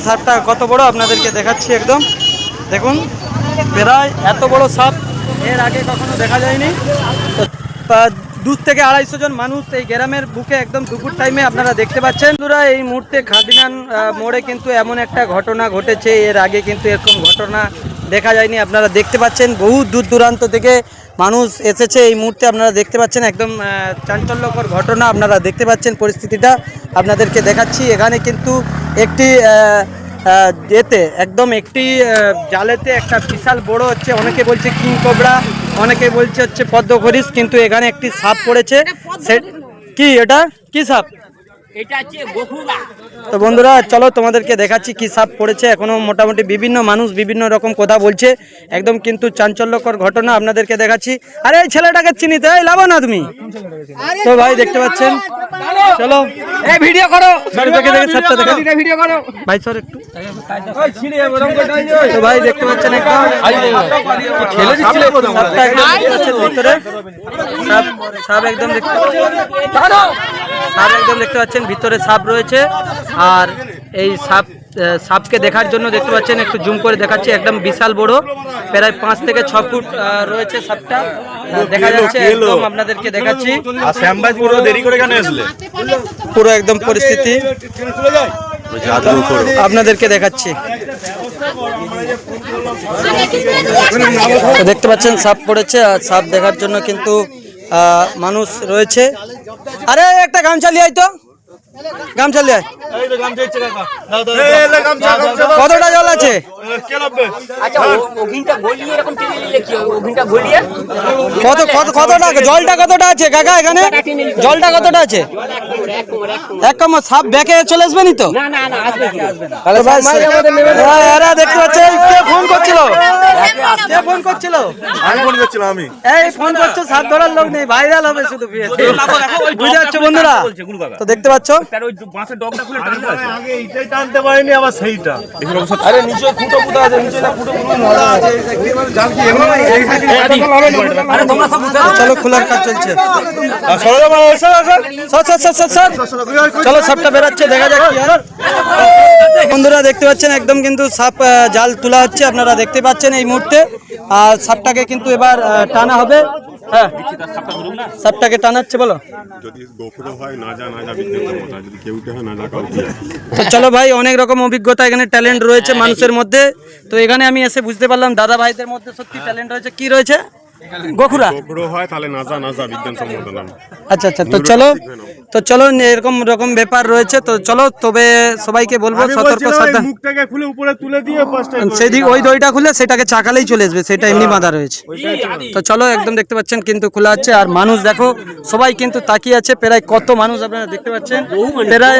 সাপটা কত বড় আপনাদেরকে দেখাচ্ছি একদম দেখুন। প্রায় এত বড় সাপ এর আগে কখনো দেখা যায়নি। তো 2 থেকে 250 জন মানুষ এই গ্রামের বুকে একদম দুপুর টাইমে আপনারা দেখতে পাচ্ছেন। বন্ধুরা এই মুহূর্তে খাদিনান মোড়ে কিন্তু এমন একটা ঘটনা ঘটেছে, এর আগে কিন্তু এরকম ঘটনা দেখা যায়নি। আপনারা দেখতে পাচ্ছেন বহু দূর দূরান্ত থেকে মানুষ এসেছে এই মুহূর্তে, আপনারা দেখতে পাচ্ছেন একদম চাঞ্চল্যকর ঘটনা। আপনারা দেখতে পাচ্ছেন পরিস্থিতিটা আপনাদেরকে দেখাচ্ছি। এখানে কিন্তু একটি এতে একদম একটি জালেতে একটা বিশাল বড় হচ্ছে, অনেকে বলছে কিং কোবরা, অনেকে বলছে হচ্ছে পদ্মখরিস, কিন্তু এখানে একটি সাপ পড়েছে। কি এটা কি সাপ? তো বন্ধুরা চলো তোমাদেরকে দেখাচ্ছি কি সাপ পড়েছে। এখনো মোটামুটি বিভিন্ন মানুষ বিভিন্ন রকম কথা বলছে, একদম কিন্তু চাঞ্চল্যকর ঘটনা আপনাদেরকে দেখাচ্ছি। আরে এই ছেলেটাকে চিনিতে লাভ না তুমি? তো ভাই দেখতে পাচ্ছেন, চলো এই ভিডিও করো, দেখে দেখে সাপটা দেখো ভিডিও করো ভাই স্যার একটু। তো ভাই দেখতে পাচ্ছেন একদম সাপটা একদম ভিতরে সাপ একদম দেখতে পাচ্ছেন ভিতরে সাপ রয়েছে। আর এই সাপকে দেখার জন্য দেখতে পাচ্ছেন, একটু জুম করে দেখাচ্ছি, একদম বিশাল বড়, প্রায় 5 থেকে 6 ফুট রয়েছে সাপটা দেখা যাচ্ছে। একদম আপনাদেরকে দেখাচ্ছি পুরো একদম পরিস্থিতি আপনাদেরকে দেখাচ্ছি। দেখতে পাচ্ছেন সাপ পড়েছে, আর সাপ দেখার জন্য কিন্তু মানুষ রয়েছে। আরে একটা গামছা লিয়ে আয় তো, গামছা লিয়ে আয়। কতটা জল আছে? কতটা জলটা কতটা আছে কাকা? এখানে জলটা কতটা আছে? 1 কামড়। সাপ ব্যাকে চলে আসবে নি তো? দেখতে পাচ্ছেন কে ফোন করছিল? কে ফোন করছিল? আমি ফোন করছিলাম। আমি এই ফোন করছো, সাপ ধরার লোক নেই, ভাইরাল হবে শুধু। বুঝতে পারছো বন্ধুরা? তো দেখতে পাচ্ছ টানতে পারিনি আবার সেইটা। আরে নিচে ফুটো ফুটো আছে, নিচে না ফুটো ফুটো মরা আছে। চলো খোলার কাজ চলছে। চলো সাপটা বেরাচ্ছে, দেখা যাক। বন্ধুরা দেখতে পাচ্ছেন একদম কিন্তু সাপ জাল তোলা হচ্ছে, আপনারা দেখতে পাচ্ছেন এই মুহূর্তে। আর সাপটাকে কিন্তু এবার টানা হবে। হ্যাঁ সাপটাকে টানাচ্ছে, বলো। তো চলো ভাই, অনেক রকম অভিজ্ঞতা এখানে ট্যালেন্ট রয়েছে মানুষের মধ্যে। তো এখানে আমি এসে বুঝতে পারলাম দাদা ভাইদের মধ্যে সত্যি ট্যালেন্ট রয়েছে। কি রয়েছে? গোখুরা হয় তাহলে নাজা নাজা বিজ্ঞানসম্মত নাম। আচ্ছা আচ্ছা, তো চলো এরকম রকম ব্যাপার রয়েছে। তো চলো তবে সবাইকে বলবো সতর্ক সাবধান। মুখটাকে খুলে উপরে তুলে দিয়ে সেদিক ওই দইটা খুলে সেটাকে চাকালেই চলে আসবে, সেটা এমনি বাঁধা রয়েছে। তো চলো একদম দেখতে পাচ্ছেন কিন্তু খোলা আছে। আর মানুষ দেখো সবাই কিন্তু তাকিয়ে আছে, প্রায় কত মানুষ আপনারা দেখতে পাচ্ছেন, প্রায়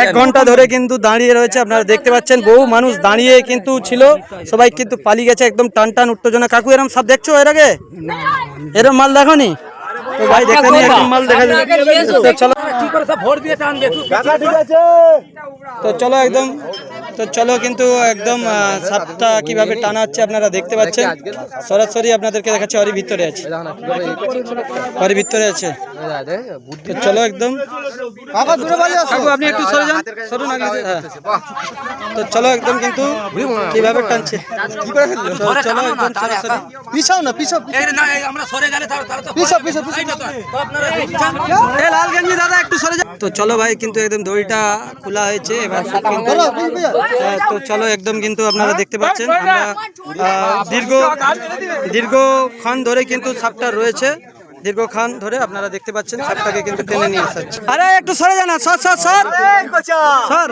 1 ঘন্টা ধরে কিন্তু দাঁড়িয়ে রয়েছে। আপনারা দেখতে পাচ্ছেন বহু মানুষ দাঁড়িয়ে কিন্তু ছিল, সবাই কিন্তু পালিয়ে গেছে একদম টান টান উত্তেজনা। কাকু এরকম সাপ দেখছো এর আগে? এরকম মাল দেখো নি? তো ভাই দেখে নি, একদম মাল দেখা যায়। চলো তো চলো একদম, তো চলো কিন্তু একদম সাপটা কিভাবে টানা হচ্ছে আপনারা দেখতে পাচ্ছেন সরাসরি আপনাদেরকে দেখাচ্ছি। ওর ভিতরে আছে, ওর ভিতরে আছে। তো চলো একদম, আপনি একটু সরে যান, সরুন আগে। হ্যাঁ তো চলো একদম কিন্তু কিভাবে টানছে। চলো একদম সরাসরি পিছাও না, পিছাও আমরা সরে গেলে পিছাও পিছাও লাল গেঞ্জি দাদা একটু সরে যান। তো চলো ভাই কিন্তু একদম দড়িটা খোলা হয়েছে এবার কিন্তু। তো চলো একদম কিন্তু আপনারা দেখতে পাচ্ছেন আমরা দীর্ঘক্ষণ ধরে কিন্তু সাপটা রয়েছে, দীর্ঘক্ষণ ধরে আপনারা দেখতে পাচ্ছেন সাপটাকে কিন্তু টেনে নিয়ে আসছে। আরে একটু সরে যান, সর সর সর সর।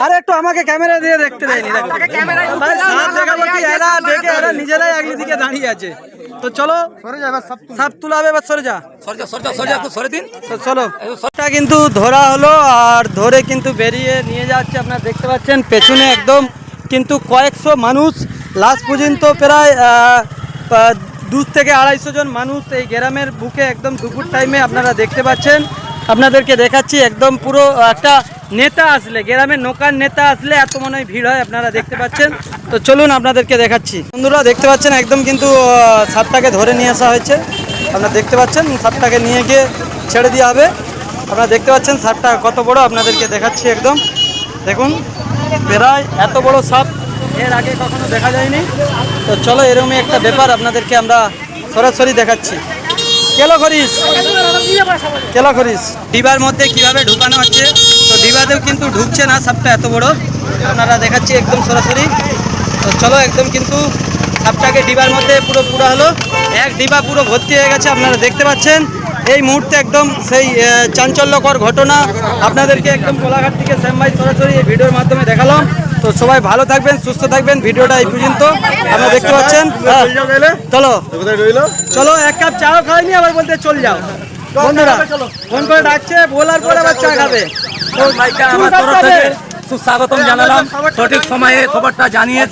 আরে একটু আমাকে ক্যামেরা দিয়ে দেখতে দেয়নি, এরা নিজেরাই আগলি দিকে দাঁড়িয়ে আছে। তো চলো সাপ তোলা হবে, এবার সরে যা, তো চলো সাপটা কিন্তু ধরা হলো। আর ধরে কিন্তু বেরিয়ে নিয়ে যাচ্ছে, আপনারা দেখতে পাচ্ছেন পেছনে একদম কিন্তু কয়েকশো মানুষ। লাস্ট পর্যন্ত প্রায় 2 থেকে 250 জন মানুষ এই গ্রামের বুকে একদম দুপুর টাইমে আপনারা দেখতে পাচ্ছেন। আপনাদেরকে দেখাচ্ছি একদম পুরো একটা নেতা আসলে, গ্রামের নৌকার নেতা আসলে এত মনে হয় ভিড় হয়, আপনারা দেখতে পাচ্ছেন। তো চলুন আপনাদেরকে দেখাচ্ছি। বন্ধুরা দেখতে পাচ্ছেন একদম কিন্তু সাপটাকে ধরে নিয়ে আসা হয়েছে, আপনারা দেখতে পাচ্ছেন। সাপটাকে নিয়ে গিয়ে ছেড়ে দেওয়া হবে। আপনারা দেখতে পাচ্ছেন সাপটা কত বড়, আপনাদেরকে দেখাচ্ছি একদম দেখুন। প্রায় এত বড় সাপ এর আগে কখনো দেখা যায়নি। তো চলো এরকমই একটা ব্যাপার আপনাদেরকে আমরা সরাসরি দেখাচ্ছি। কেলো করিস ডিবার মধ্যে কিভাবে ঢুকানো হচ্ছে। তো ডিবাতেও কিন্তু ঢুকছে না সাপটা, এত বড় আপনারা দেখাচ্ছি একদম সরাসরি। তো চলো একদম কিন্তু সাপটাকে ডিবার মধ্যে পুরো হলো, এক ডিবা পুরো ভর্তি হয়ে গেছে আপনারা দেখতে পাচ্ছেন। এই মুহূর্তে একদম সেই চাঞ্চল্যকর ঘটনা আপনাদেরকে একদম কোলাঘাট থেকে শ্যাম ভাই সরাসরি এই ভিডিওর মাধ্যমে দেখালাম। তো সবাই ভালো থাকবেন, সুস্থ থাকবেন। ভিডিওটা এই পর্যন্ত আপনারা দেখতে পাচ্ছেন। চলো চলো, এক কাপ চাও খাইনি আবার বলতে চল যাও। বন্ধুরা ফোন করে ডাকছে, বলার পর আবার চা খাবে। সুস্বাগতম জানালাম, সঠিক সময়ে খবরটা জানিয়ে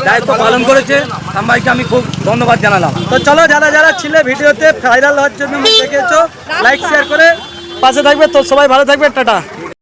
দায়িত্ব পালন করেছে সাম্বাইকে আমি খুব ধন্যবাদ জানালাম। তো চলো, যারা ছিলে ভিডিওতে ভাইরাল হওয়ার জন্য দেখেছো, লাইক শেয়ার করে পাশে থাকবে। তো সবাই ভালো থাকবে, টাটা।